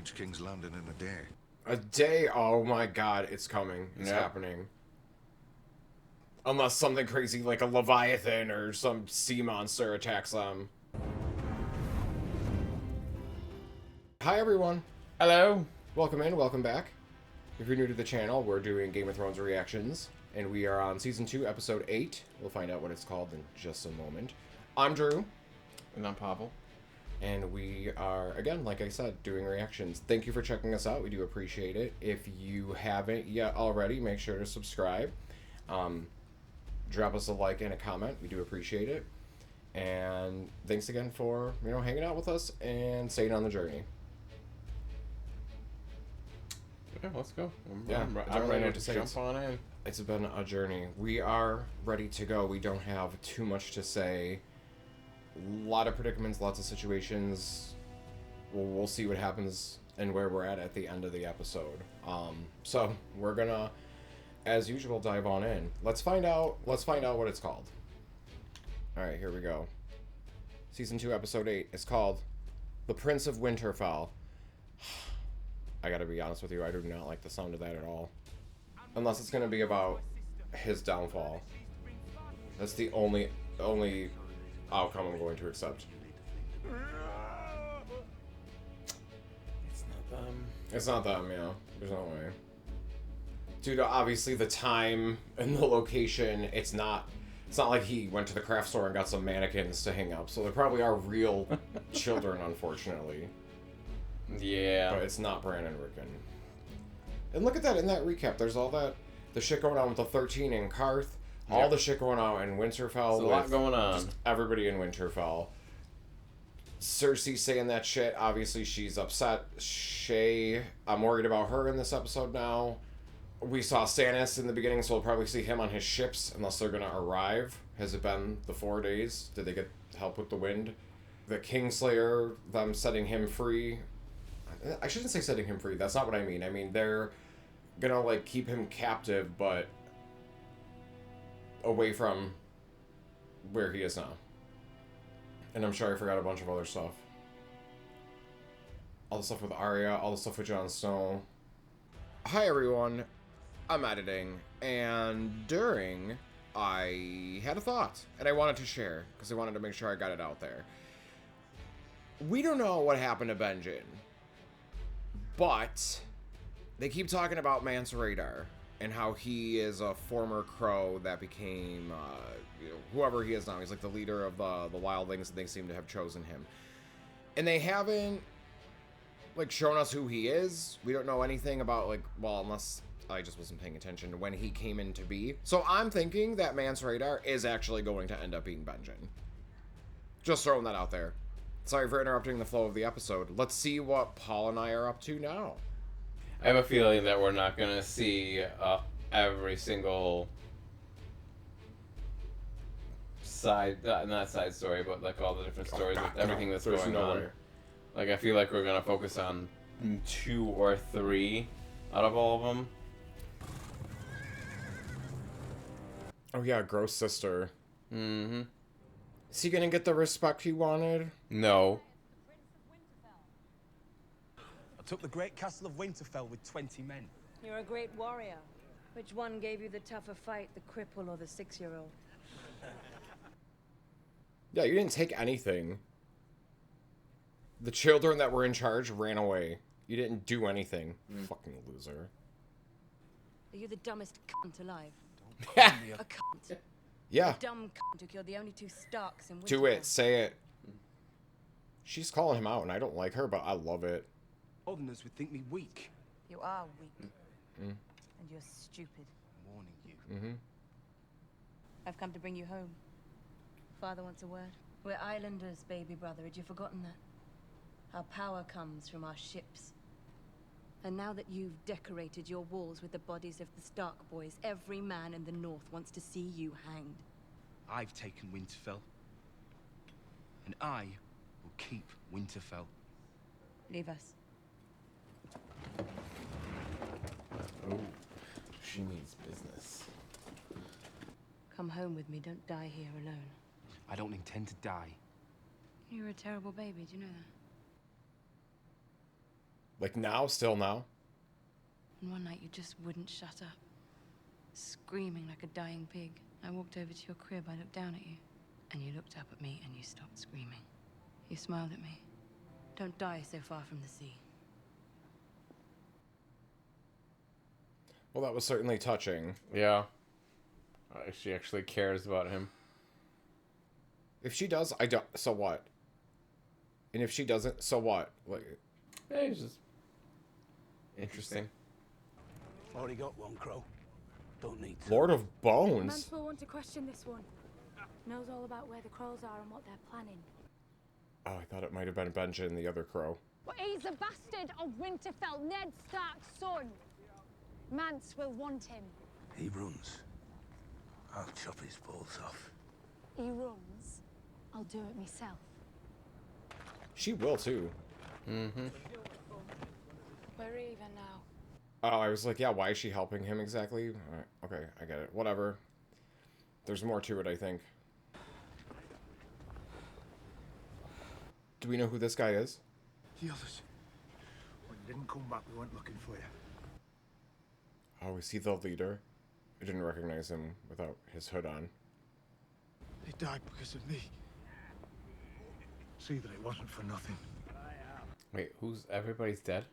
reach King's Landing in a day. A day? Oh my god, it's coming. It's happening. Unless something crazy like a Leviathan or some sea monster attacks them. Hi everyone. Hello. Welcome in, welcome back. If you're new to the channel, we're doing Game of Thrones reactions, and we are on Season 2, Episode 8. We'll find out what it's called in just a moment. I'm Drew. And I'm Pavel. And we are, again, like I said, doing reactions. Thank you for checking us out. We do appreciate it. If you haven't yet already, make sure to subscribe. Drop us a like and a comment. We do appreciate it. And thanks again for, hanging out with us and staying on the journey. Yeah, let's go. I'm ready to jump on in. It's been a journey. We are ready to go. We don't have too much to say. A lot of predicaments, lots of situations. We'll see what happens and where we're at the end of the episode. So we're gonna, as usual, dive on in. Let's find out what it's called. All right, here we go. Season 2, Episode 8. It's called The Prince of Winterfell. I gotta be honest with you, I do not like the sound of that at all. Unless it's gonna be about his downfall. That's the only outcome I'm going to accept. It's not them. It's not them, yeah. There's no way. Dude, obviously the time and the location, it's not like he went to the craft store and got some mannequins to hang up. So there probably are real children, unfortunately. Yeah. But it's not Bran and Rickon. And look at that in that recap. There's all that, the shit going on with the 13 in Karth. All the shit going on in Winterfell. There's a lot going on. Just everybody in Winterfell. Cersei saying that shit. Obviously, she's upset. Shay, I'm worried about her in this episode now. We saw Stannis in the beginning, so we'll probably see him on his ships unless they're going to arrive. Has it been the 4 days? Did they get help with the wind? The Kingslayer, them setting him free. I shouldn't say setting him free. That's not what I mean. I mean, they're going to, keep him captive, but away from where he is now. And I'm sure I forgot a bunch of other stuff. All the stuff with Arya, all the stuff with Jon Snow. Hi everyone, I'm editing, and during, I had a thought, and I wanted to share, because I wanted to make sure I got it out there. We don't know what happened to Benjen, but they keep talking about Mance Rayder, and how he is a former crow that became, whoever he is now. He's like the leader of the wildlings, and they seem to have chosen him. And they haven't, shown us who he is. We don't know anything about, unless I just wasn't paying attention to when he came into be. So I'm thinking that Mance Rayder is actually going to end up being Benjen. Just throwing that out there. Sorry for interrupting the flow of the episode. Let's see what Paul and I are up to now. I have a feeling that we're not going to see every single side, not side story, but all the different stories with everything that's going on. I feel like we're going to focus on 2 or 3 out of all of them. Oh yeah, Gross sister. Mm-hmm. Is he going to get the respect he wanted? No. Took the great castle of Winterfell with 20 men. You're a great warrior. Which one gave you the tougher fight, the cripple or the 6-year-old? Yeah, you didn't take anything. The children that were in charge ran away. You didn't do anything. Fucking loser. Are you the dumbest cunt alive? Yeah. A cunt. Yeah. A dumb cunt who killed the only 2 Starks in Winterfell. Do it. Say it. She's calling him out, and I don't like her, but I love it. Others would think me weak. You are weak. And you're stupid. I'm warning you. I've come to bring you home. Father wants a word. We're islanders, baby brother. Had you forgotten that? Our power comes from our ships. And now that you've decorated your walls with the bodies of the Stark boys, every man in the north wants to see you hanged. I've taken Winterfell. And I will keep Winterfell. Leave us. Oh, she means business. Come home with me. Don't die here alone. I don't intend to die. You're a terrible baby. Do you know Like now, still now. And one night you just wouldn't shut up. Screaming like a dying pig. I walked over to your crib, I looked down at you. And you looked up at me and you stopped screaming. You smiled at me. Don't die so far from the sea. Well, that was certainly touching. Yeah. She actually cares about him. If she does, I don't. So what? And if she doesn't, so what? Like, Yeah, he's just interesting. Already got one, Crow. Don't need to. Lord of Bones. Mance will want to question this one. Knows all about where the Krolls are and what they're planning. Oh, I thought it might have been Benjen, the other crow. Well, he's a bastard of Winterfell, Ned Stark's son. Mance will want him. He runs. I'll chop his balls off. He runs. I'll do it myself. She will too. Mm-hmm. We're even now. Oh, I was like, yeah, why is she helping him exactly? Alright, okay, I get it. Whatever. There's more to it, I think. Do we know who this guy is? The others. When you didn't come back, we went looking for you. Oh, is he the leader? I didn't recognize him without his hood on. They died because of me. See that it wasn't for nothing. Wait, everybody's dead?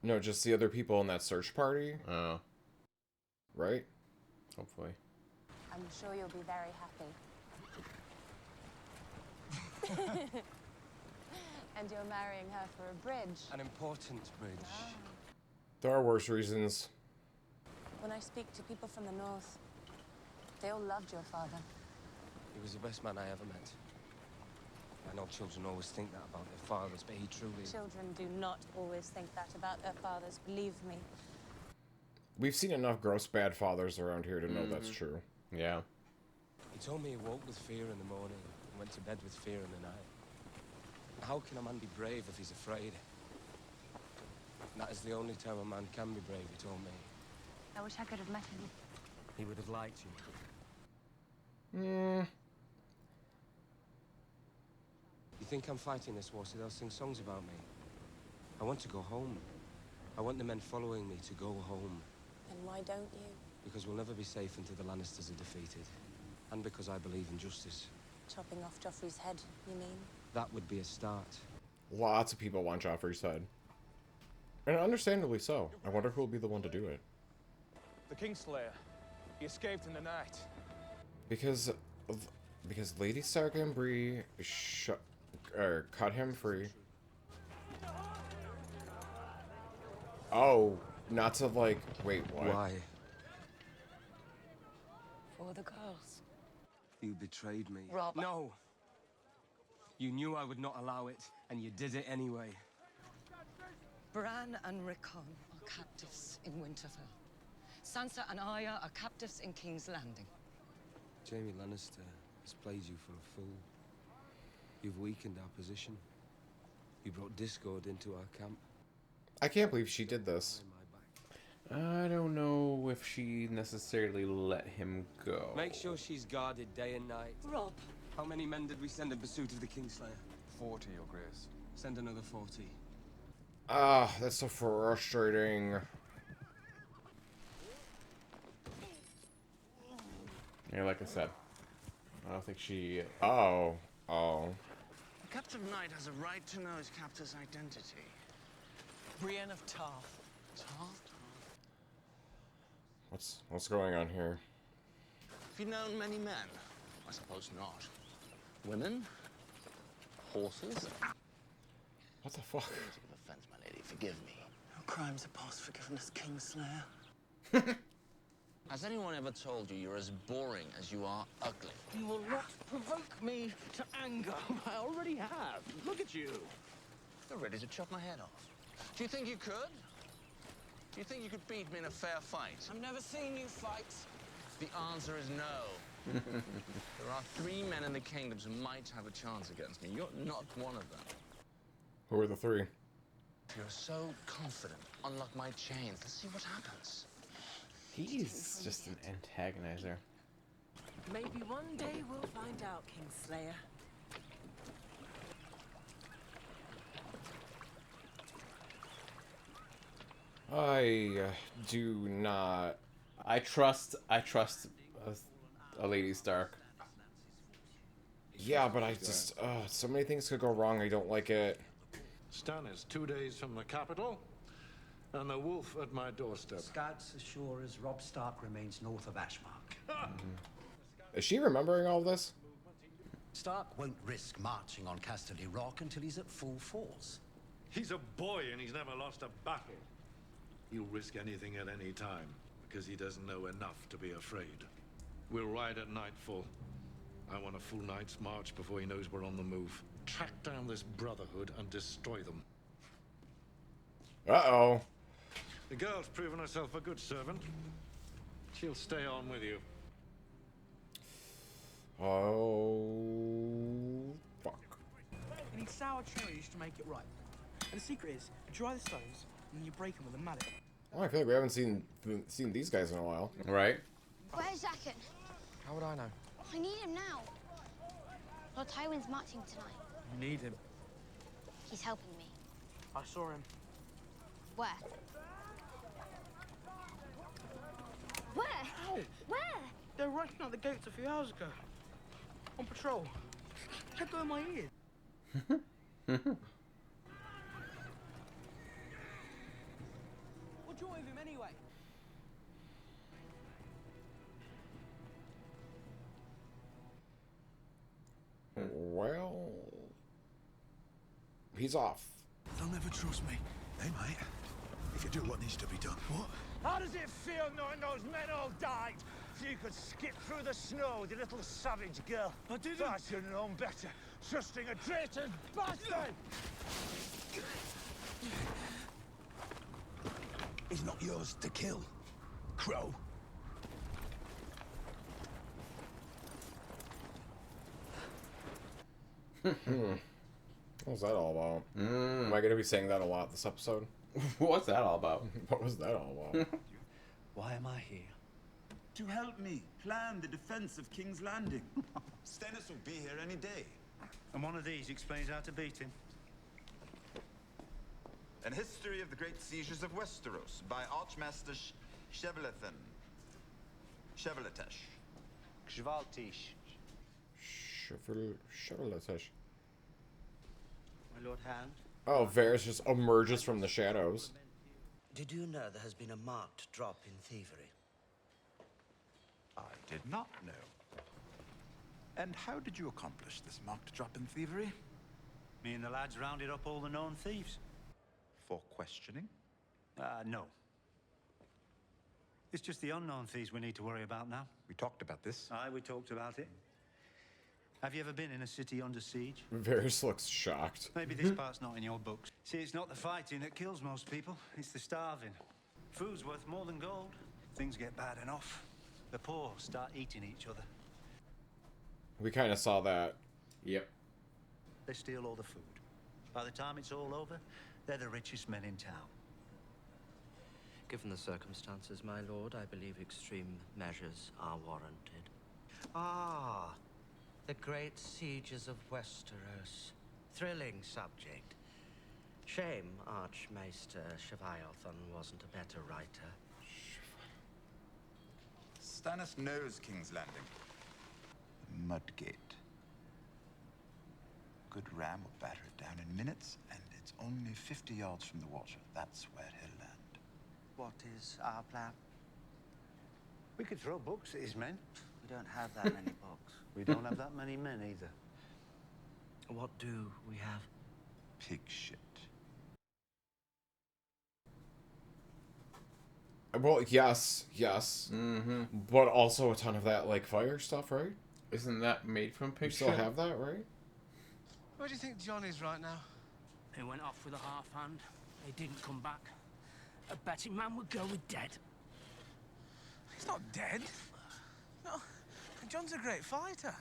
No, just the other people in that search party, Oh, right? hopefully. I'm sure you'll be very happy. And you're marrying her for a bridge. An important bridge. There are worse reasons. When I speak to people from the north, they all loved your father. He was the best man I ever met. I know children always think that about their fathers, but he truly... Children do not always think that about their fathers, believe me. We've seen enough gross bad fathers around here to know that's true. Yeah. He told me he woke with fear in the morning and went to bed with fear in the night. How can a man be brave if he's afraid? And that is the only time a man can be brave, he told me. I wish I could have met him. He would have liked you. Hmm. You think I'm fighting this war so they'll sing songs about me? I want to go home. I want the men following me to go home. Then why don't you? Because we'll never be safe until the Lannisters are defeated. And because I believe in justice. Chopping off Joffrey's head, you mean? That would be a start. Lots of people want Joffrey's head. And understandably so. I wonder who will be the one to do it. The Kingslayer. He escaped in the night. Because Lady Stark and Bree cut him free. Oh, not to like, wait, what? Why? For the girls. You betrayed me. Rob. No! You knew I would not allow it, and you did it anyway. Bran and Rickon are captives in Winterfell. Sansa and Arya are captives in King's Landing. Jaime Lannister has played you for a fool. You've weakened our position. You brought discord into our camp. I can't believe she did this. Behind my back. I don't know if she necessarily let him go. Make sure she's guarded day and night. Rob. How many men did we send in pursuit of the Kingslayer? 40, Your Grace. Send another 40. Ah, that's so frustrating. Yeah, like I said, I don't think she... Oh. The Captain Knight has a right to know his captor's identity. Brienne of Tarth. Tarth? What's going on here? Have you known many men? I suppose not. Women? Horses? What the fuck? Music of offense, my lady, forgive me. No crimes are past forgiveness, Kingslayer. Has anyone ever told you you're as boring as you are ugly? You will not provoke me to anger. I already have. Look at you. You're ready to chop my head off. Do you think you could? Do you think you could beat me in a fair fight? I've never seen you fight. The answer is no. There are 3 men in the kingdoms who might have a chance against me. You're not one of them. Who are the 3? If you're so confident, unlock my chains. Let's see what happens. He's just an antagonizer. Maybe one day we'll find out, Kingslayer. I do not. I trust a Lady Stark. Yeah, but I just so many things could go wrong. I don't like it. Stannis, 2 days from the capital, and the wolf at my doorstep. Scouts assure us Robb Stark remains north of Ashmark. Is she remembering all of this? Stark won't risk marching on Casterly Rock until he's at full force. He's a boy and he's never lost a battle. He'll risk anything at any time because he doesn't know enough to be afraid. We'll ride at nightfall. I want a full night's march before he knows we're on the move. Track down this Brotherhood and destroy them. Uh-oh. The girl's proven herself a good servant. She'll stay on with you. Oh, fuck. You need sour cherries to make it right. And the secret is, you dry the stones, and then you break them with a mallet. Oh, I feel like we haven't seen these guys in a while. Right? Where's Zakin? How would I know? I need him now. Lord Tywin's marching tonight. You need him. He's helping me. I saw him. Where? Where? Ow! Where? They were rushing out the gates a few hours ago. On patrol. Let go of my ears. What's wrong with him anyway? Well, he's off. They'll never trust me. Hey, mate. If you do what needs to be done. What? How does it feel knowing those men all died so you could skip through the snow with your little savage girl? I didn't. I should have known better. Trusting a traitor's bastard! He's not yours to kill, Crow. What was that all about? Am I going to be saying that a lot this episode? What's that all about? What was that all about? Why am I here? To help me plan the defense of King's Landing. Stannis will be here any day. And one of these explains how to beat him. An history of the great sieges of Westeros by Archmaster Chevalethan. Chevaletesh. Gvaltish. Chevaletesh. My Lord Hound. Oh, Varys just emerges from the shadows. Did you know there has been a marked drop in thievery? I did not know. And how did you accomplish this marked drop in thievery? Me and the lads rounded up all the known thieves. For questioning? No. It's just the unknown thieves we need to worry about now. We talked about this. Aye, we talked about it. Have you ever been in a city under siege? Varys looks shocked. Maybe this part's not in your books. See, it's not the fighting that kills most people. It's the starving. Food's worth more than gold. Things get bad enough. The poor start eating each other. We kind of saw that. Yep. They steal all the food. By the time it's all over, they're the richest men in town. Given the circumstances, my lord, I believe extreme measures are warranted. Ah, the great sieges of Westeros. Thrilling subject. Shame Archmaester Chevalethan wasn't a better writer. Stannis knows King's Landing. Mudgate. Good ram will batter it down in minutes, and it's only 50 yards from the water. That's where he'll land. What is our plan? We could throw books at his men. We don't have that many books. We don't have that many men either. What do we have? Pig shit. Well, yes. But also a ton of that, like, fire stuff, right? Isn't that made from pig You still shit? have that, right? Where do you think John is right now? He went off with a half hand. He didn't come back. A betting man would go with dead. He's not dead. No, John's a great fighter.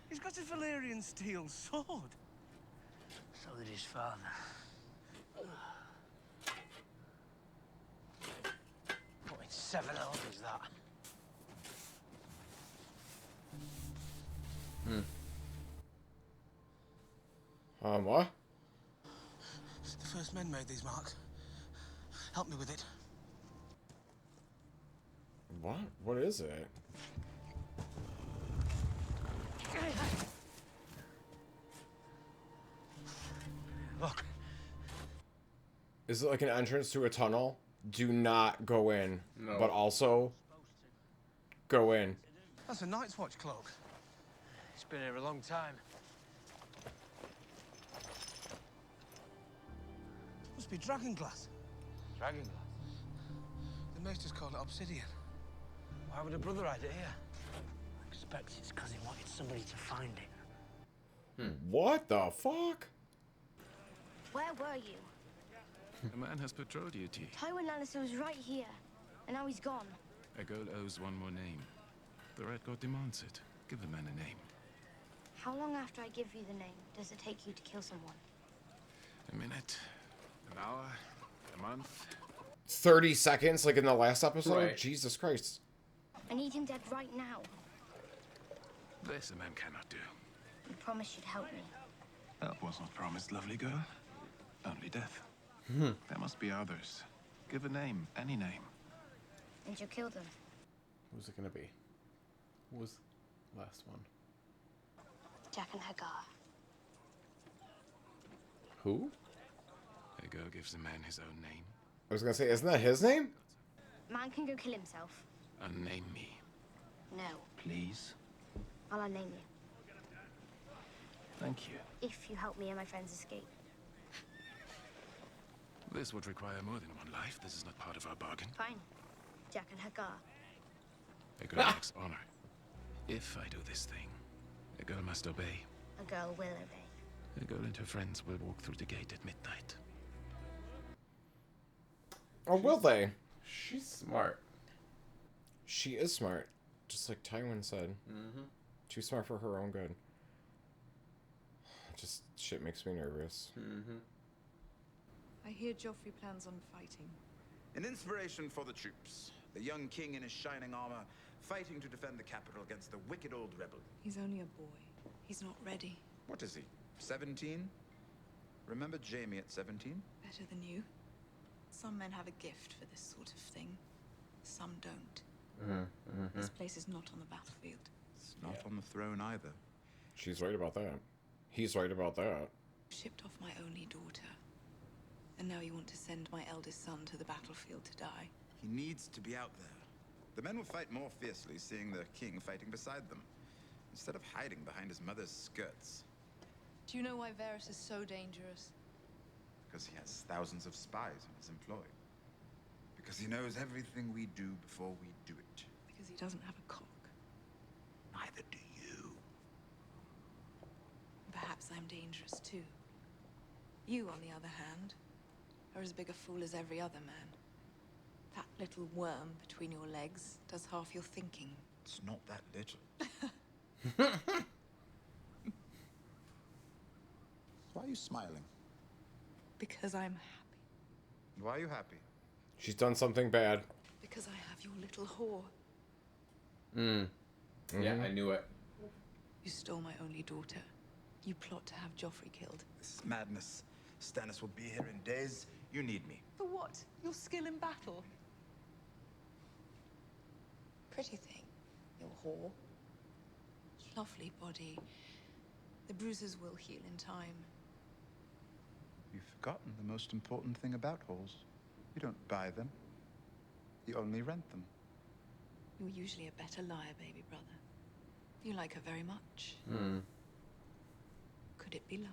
He's got a Valyrian steel sword. So did his father. Putting 7 orders, that. What? The first men made these marks. Help me with it. What? What is it? Look. Is it like an entrance to a tunnel? Do not go in. No. But also, go in. That's a Night's Watch cloak. It's been here a long time. Must be dragon glass. Dragon glass? The Maesters call it obsidian. Why would a brother hide it here? I expect it's because he wanted somebody to find it. What the fuck? Where were you? A man has patrol duty. Tywin Lannister was right here, and now he's gone. A girl owes one more name. The Red Court demands it. Give the man a name. How long after I give you the name does it take you to kill someone? A minute, an hour, a month. 30 seconds, like in the last episode? Right. Jesus Christ. I need him dead right now. This a man cannot do. You promised you'd help me. Help was not promised, lovely girl. Only death. There must be others. Give a name, any name. And you kill them. Who's it gonna be? Who was last one? Jack and Hagar. Who? A girl gives a man his own name. I was gonna say, isn't that his name? Man can go kill himself. Unname me, No, please. I'll unname you. Thank you. If you help me and my friends escape. This would require more than one life. This is not part of our bargain. Fine. Jack and Hagar. A girl lacks honor. If I do this thing, a girl must obey. A girl will obey. A girl and her friends will walk through the gate at midnight. Or will they? She's smart. She is smart. Just like Tywin said. Too smart for her own good. Just shit makes me nervous. I hear Joffrey plans on fighting. An inspiration for the troops. The young king in his shining armor, fighting to defend the capital against the wicked old rebel. He's only a boy. He's not ready. What is he, 17? Remember Jaime at 17? Better than you. Some men have a gift for this sort of thing. Some don't. This place is not on the battlefield. It's not on the throne either. She's right about that. He's right about that. Shipped off my only daughter. And now you want to send my eldest son to the battlefield to die. He needs to be out there. The men will fight more fiercely seeing their king fighting beside them, instead of hiding behind his mother's skirts. Do you know why Varys is so dangerous? Because he has thousands of spies in his employ. Because he knows everything we do before we do it. Because he doesn't have a cock. Neither do you. Perhaps I'm dangerous too. You, on the other hand, are as big a fool as every other man. That little worm between your legs does half your thinking. It's not that little. Why are you smiling? Because I'm happy. Why are you happy? She's done something bad. Because I have your little whore. Yeah, I knew it. You stole my only daughter. You plot to have Joffrey killed. This is madness. Stannis will be here in days. You need me. For what? Your skill in battle? Pretty thing, your whore. Lovely body. The bruises will heal in time. You've forgotten the most important thing about whores. You don't buy them. You only rent them. You're usually a better liar, baby brother. You like her very much. Could it be love?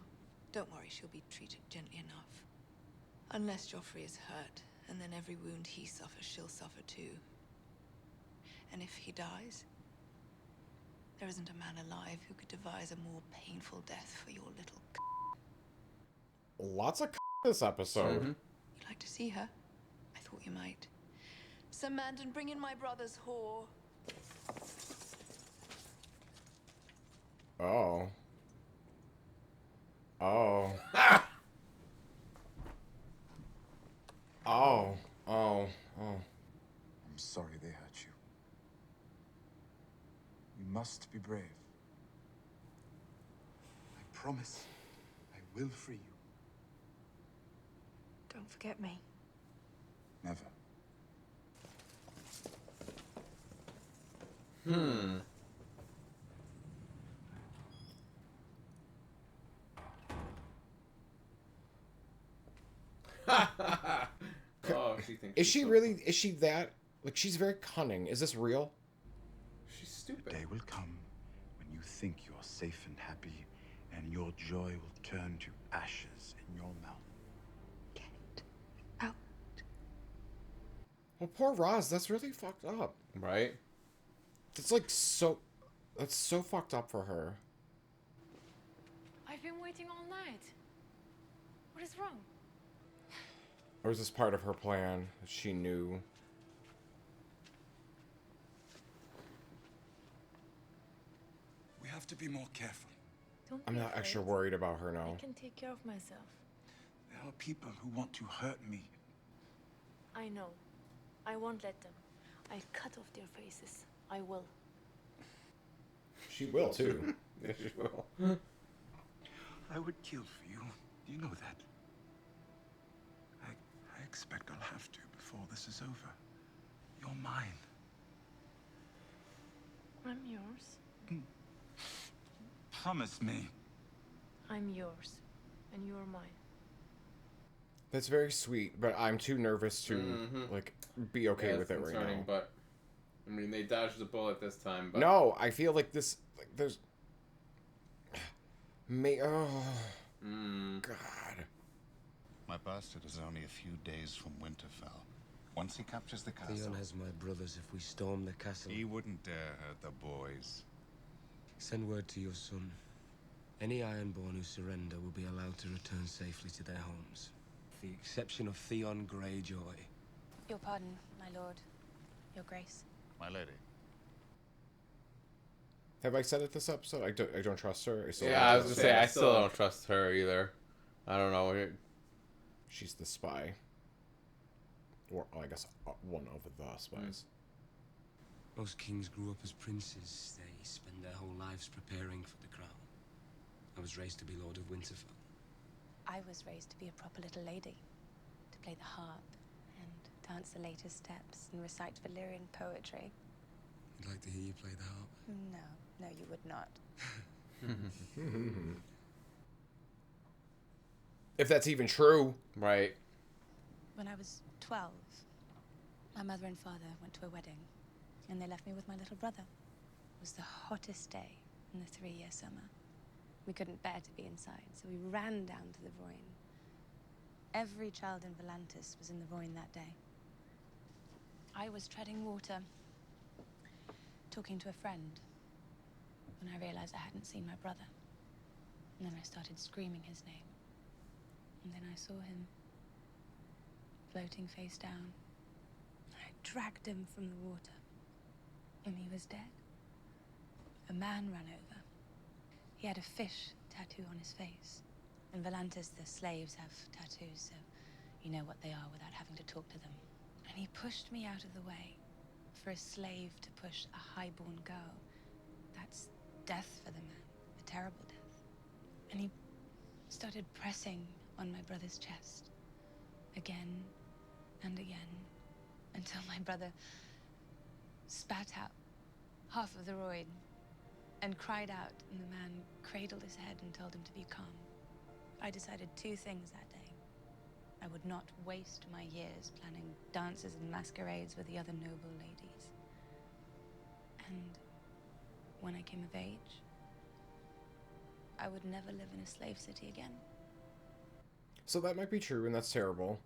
Don't worry, she'll be treated gently enough. Unless Joffrey is hurt, and then every wound he suffers, she'll suffer too. And if he dies, there isn't a man alive who could devise a more painful death for your little Lots of this episode. You'd like to see her? I thought you might. Sir Mandan, bring in my brother's whore. Oh. Oh. Oh. Oh. Oh. I'm sorry they hurt you. You must be brave. I promise I will free you. Don't forget me. Never. Oh, she thinks. Is she really? Is she that? Like, she's very cunning. Is this real? She's stupid. The day will come when you think you're safe and happy, and your joy will turn to ashes in your mouth. Well, poor Roz. That's really fucked up. Right? It's like so. That's so fucked up for her. I've been waiting all night. What is wrong? Or is this part of her plan that she knew? We have to be more careful. Don't I'm be not afraid. extra worried about her now. I can take care of myself. There are people who want to hurt me. I know. I won't let them. I'll cut off their faces. I will. She will too. Yeah, she will. I would kill for you. You know that. I expect I'll have to before this is over. You're mine. I'm yours. Promise me. I'm yours. And you're mine. That's very sweet, but I'm too nervous to like be okay with it right now. But I mean, they dodged the bullet this time. But No, I feel like this. Like, there's. God. My bastard is only a few days from Winterfell. Once he captures the castle... Theon has my brothers if we storm the castle. He wouldn't dare hurt the boys. Send word to your son. Any Ironborn who surrender will be allowed to return safely to their homes. With the exception of Theon Greyjoy. Your pardon, my lord. Your grace. My lady. Have I said it this episode? I don't trust her. I was gonna say I still don't trust her either. I don't know. She's the spy. Or I guess one of the spies. Most kings grew up as princes. They spend their whole lives preparing for the crown. I was raised to be Lord of Winterfell. I was raised to be a proper little lady. To play the harp and dance the latest steps and recite Valyrian poetry. I'd like to hear you play the harp. No, you would not. If that's even true. Right. When I was 12, my mother and father went to a wedding, and they left me with my little brother. It was the hottest day in the 3-year summer. We couldn't bear to be inside, so we ran down to the Voyne. Every child in Volantis was in the Voyne that day. I was treading water, talking to a friend, when I realized I hadn't seen my brother. And then I started screaming his name. And then I saw him floating face down. I dragged him from the water, and he was dead. A man ran over. He had a fish tattoo on his face. In Volantis, the slaves have tattoos, so you know what they are without having to talk to them. And he pushed me out of the way. For a slave to push a highborn girl, that's death for the man, a terrible death. And he started pressing on my brother's chest, again and again, until my brother spat out half of the roid and cried out, and the man cradled his head and told him to be calm. I decided 2 things that day. I would not waste my years planning dances and masquerades with the other noble ladies. And when I came of age, I would never live in a slave city again. So that might be true, and that's terrible.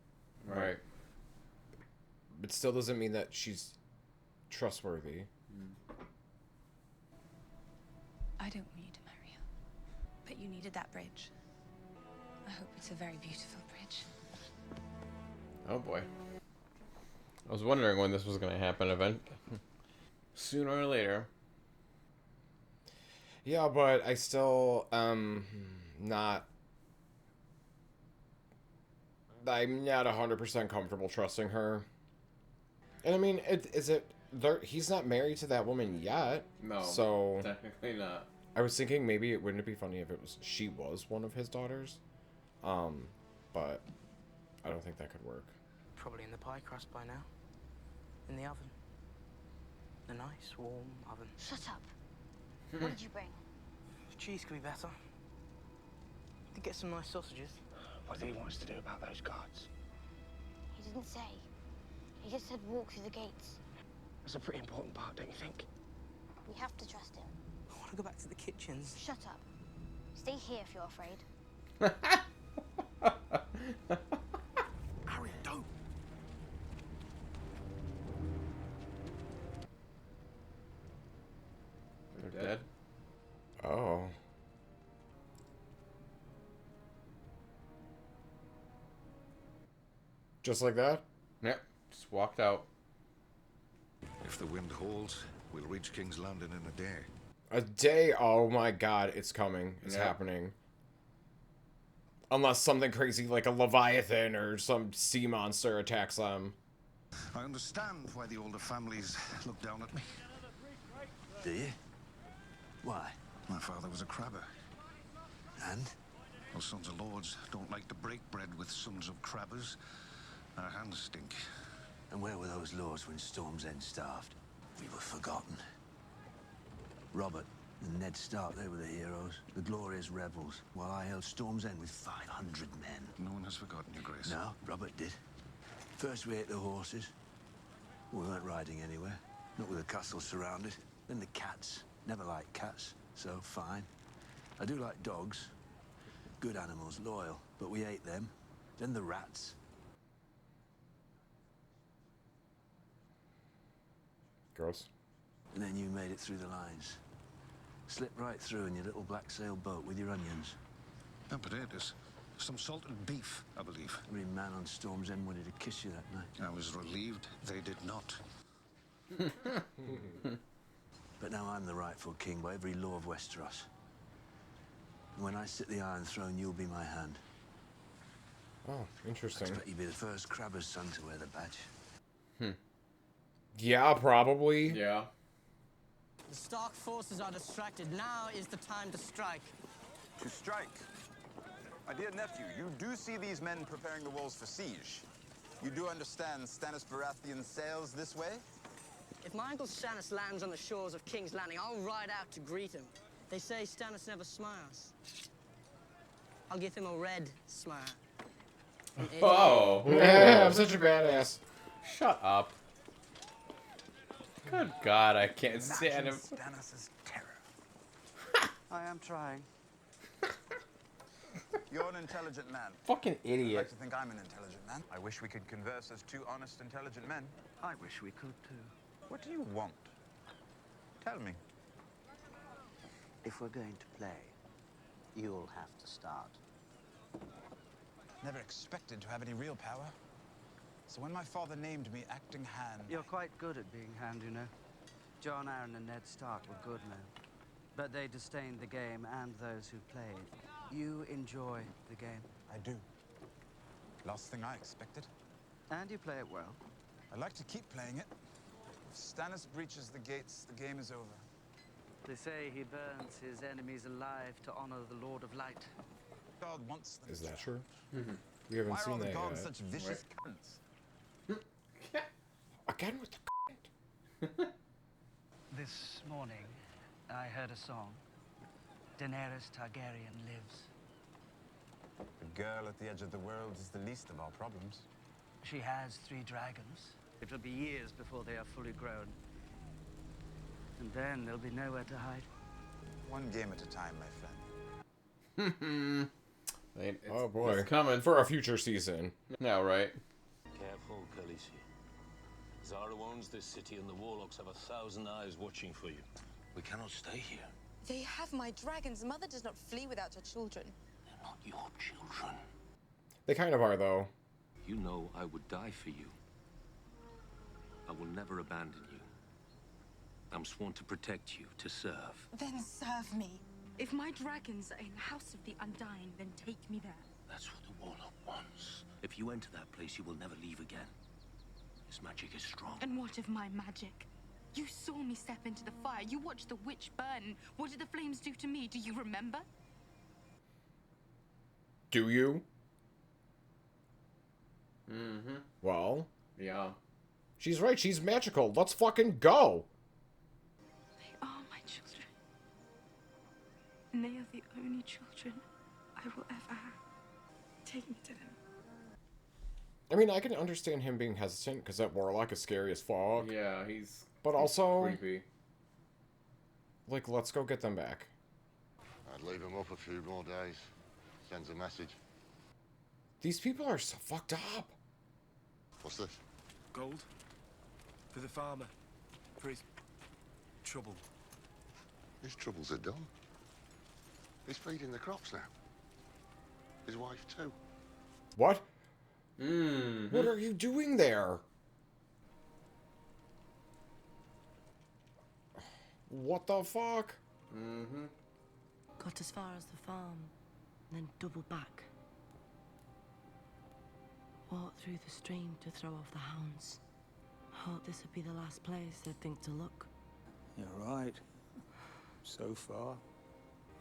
Right. But still doesn't mean that she's trustworthy. I don't want you to marry her, but you needed that bridge. I hope it's a very beautiful bridge. Oh boy. I was wondering when this was going to happen sooner or later. Yeah, but I still not. I'm not 100% comfortable trusting her. And I mean, he's not married to that woman yet. No. So technically not. I was thinking maybe wouldn't it be funny if she was one of his daughters, but I don't think that could work. Probably in the pie crust by now. In the oven. a nice, warm oven. Shut up. What did you bring? Cheese could be better. Did get some nice sausages. What do he want us to do about those guards? He didn't say. He just said walk through the gates. That's a pretty important part, don't you think? We have to trust him. I want to go back to the kitchens. Shut up. Stay here if you're afraid. Harry, don't. They're dead. Oh. Just like that? Yep. Just walked out. If the wind holds, we'll reach King's Landing in a day. A day? Oh my god, it's coming. It's happening. Unless something crazy like a Leviathan or some sea monster attacks them. I understand why the older families look down at me. Do you? Why? My father was a crabber. And? Well, sons of lords don't like to break bread with sons of crabbers. Our hands stink. And where were those lords when Storm's End starved? We were forgotten. Robert and Ned Stark, they were the heroes, the glorious rebels, while I held Storm's End with 500 men. No one has forgotten you, Grace. No, Robert did. First we ate the horses. We weren't riding anywhere, not with the castle surrounded. Then the cats. Never liked cats, so fine. I do like dogs. Good animals, loyal, but we ate them. Then the rats. Gross. And then you made it through the lines. Slipped right through in your little black sail boat with your onions. And potatoes. Some salted beef, I believe. Every man on Storm's End wanted to kiss you that night. I was relieved they did not. But now I'm the rightful king by every law of Westeros. And when I sit the Iron Throne, you'll be my hand. Oh, interesting. I expect you'll be the first crabber's son to wear the badge. Yeah, probably. Yeah. The Stark forces are distracted. Now is the time to strike. To strike? My dear nephew, you do see these men preparing the walls for siege. You do understand Stannis Baratheon sails this way? If my uncle Stannis lands on the shores of King's Landing, I'll ride out to greet him. They say Stannis never smiles. I'll give him a red smile. Oh. Yeah, I'm such a badass. Shut up. Good God, I can't stand him. Stannis' terror. I am trying. You're an intelligent man. Fucking I idiot. like to think I'm an intelligent man. I wish we could converse as two honest, intelligent men. I wish we could too. What do you want? Tell me. If we're going to play, you'll have to start. Never expected to have any real power. So when my father named me acting hand... You're quite good at being hand, you know. Jon Arryn and Ned Stark were good men. But they disdained the game and those who played. You enjoy the game. I do. Last thing I expected. And you play it well. I'd like to keep playing it. If Stannis breaches the gates, the game is over. They say he burns his enemies alive to honor the Lord of Light. God wants them. Is that true? We haven't Why are all seen the that gods yet. such vicious cunts? Again with the This morning, I heard a song. Daenerys Targaryen lives. The girl at the edge of the world is the least of our problems. She has 3 dragons. It will be years before they are fully grown. And then there'll be nowhere to hide. One game at a time, my friend. Oh boy. It's coming. For a future season. Yeah, right. Careful, Khaleesi. Zara owns this city and the warlocks have 1,000 eyes watching for you. We cannot stay here. They have my dragons. Mother does not flee without her children. They're not your children. They kind of are, though. You know I would die for you. I will never abandon you. I'm sworn to protect you, to serve. Then serve me. If my dragons are in House of the Undying, then take me there. That's what the warlock wants. If you enter that place, you will never leave again. His magic is strong. And what of my magic? You saw me step into the fire. You watched the witch burn. What did the flames do to me? Do you remember? Do you? Mm-hmm. Well. Yeah. She's right. She's magical. Let's fucking go. And they are the only children I will ever have. Take me to them. I mean, I can understand him being hesitant because that warlock is scary as fuck. Yeah, he's. But also, creepy. Like, let's go get them back. I'd leave them up a few more days. Sends a message. These people are so fucked up. What's this? Gold. For the farmer. For his trouble. His troubles are done. He's feeding the crops now. His wife too. What? Mm-hmm. What are you doing there? What the fuck? Mm-hmm. Got as far as the farm, then doubled back. Walked through the stream to throw off the hounds. Hoped this would be the last place they'd think to look. You're right. So far.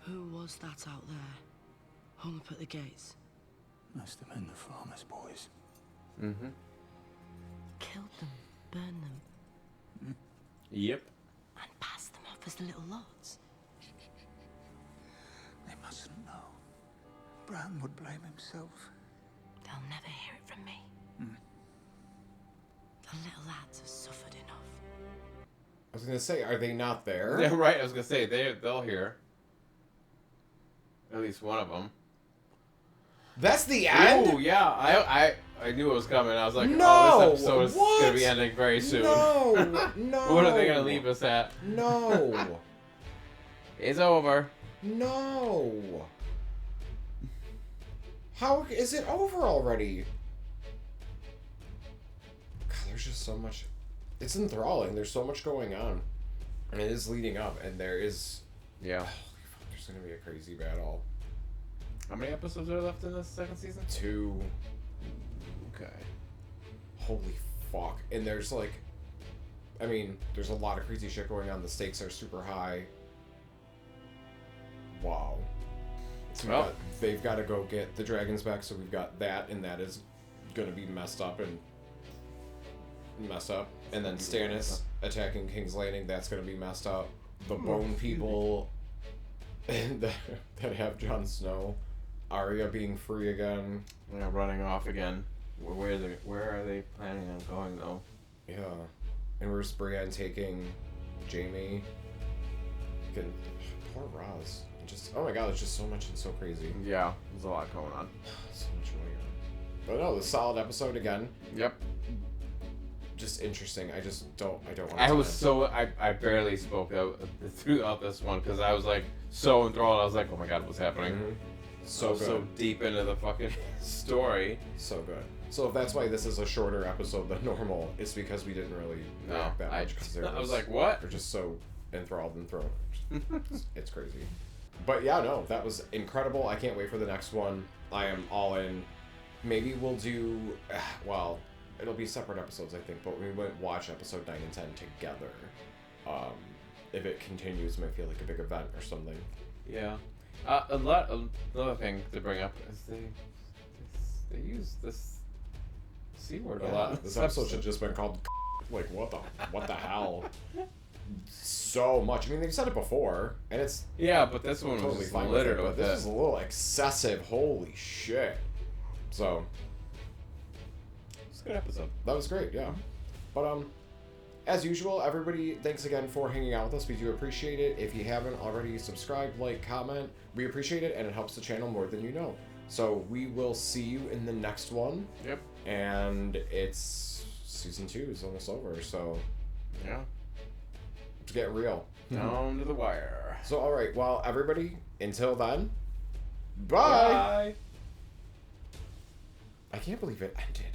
Who was that out there? Hung up at the gates. Must have been the farmer's boys. Mm-hmm. Killed them, burned them, Yep. and passed them off as the little lords. They mustn't know. Bran would blame himself. They'll never hear it from me. The little lads have suffered enough. I was gonna say, are they not there? Yeah, right. I was gonna say they'll hear. At least one of them. That's the end? Oh yeah, I knew it was coming. I was like, No! oh, this episode is What? gonna be ending very soon. No! No! What are they gonna leave us at? No! It's over. No! How is it over already? God, there's just so much. It's enthralling. There's so much going on. And it is leading up, and there is. Yeah. Holy fuck, there's gonna be a crazy battle. How many episodes are left in this second season? 2. Okay. Holy fuck. And there's like. I mean, there's a lot of crazy shit going on. The stakes are super high. Wow. So Well. they've got to go get the dragons back, so we've got that, and that is going to be messed up. And then Stannis attacking King's Landing, that's going to be messed up. The Bone People that have Jon Snow. Arya being free again. Yeah, running off again. Where are they planning on going, though? Yeah. And where's Brienne taking Jaime? Fucking poor Roz. Just, oh my god, there's just so much and so crazy. Yeah, there's a lot going on. So much going on. But no, the solid episode again. Yep. Just interesting. I don't want to. I barely spoke out throughout this one because I was like so enthralled. I was like, oh my god, what's happening? Mm-hmm. So deep into the fucking story. So good. So if that's why this is a shorter episode than normal, it's because we didn't really react that much. I was like, what? They're just so enthralled and thrown. It's crazy. But yeah, no, that was incredible. I can't wait for the next one. I am all in. Maybe we'll do, well, it'll be separate episodes, I think, but we might watch episode 9 and 10 together. If it continues, it might feel like a big event or something. Yeah. Another thing to bring up is they use this C word a lot. This episode should have just been called like what the hell? So much. I mean, they've said it before, and it's but this one was totally just fine littered with it. with But this it. is a little excessive. Holy shit! So it's a good episode. That was great. Yeah, but as usual, everybody, thanks again for hanging out with us. We do appreciate it. If you haven't already, subscribe, like, comment. We appreciate it, and it helps the channel more than you know. So we will see you in the next one. Yep. And it's season 2 is almost over, so yeah, it's getting real. Down to the wire. So all right, well, everybody, until then, bye. Bye. I can't believe it ended.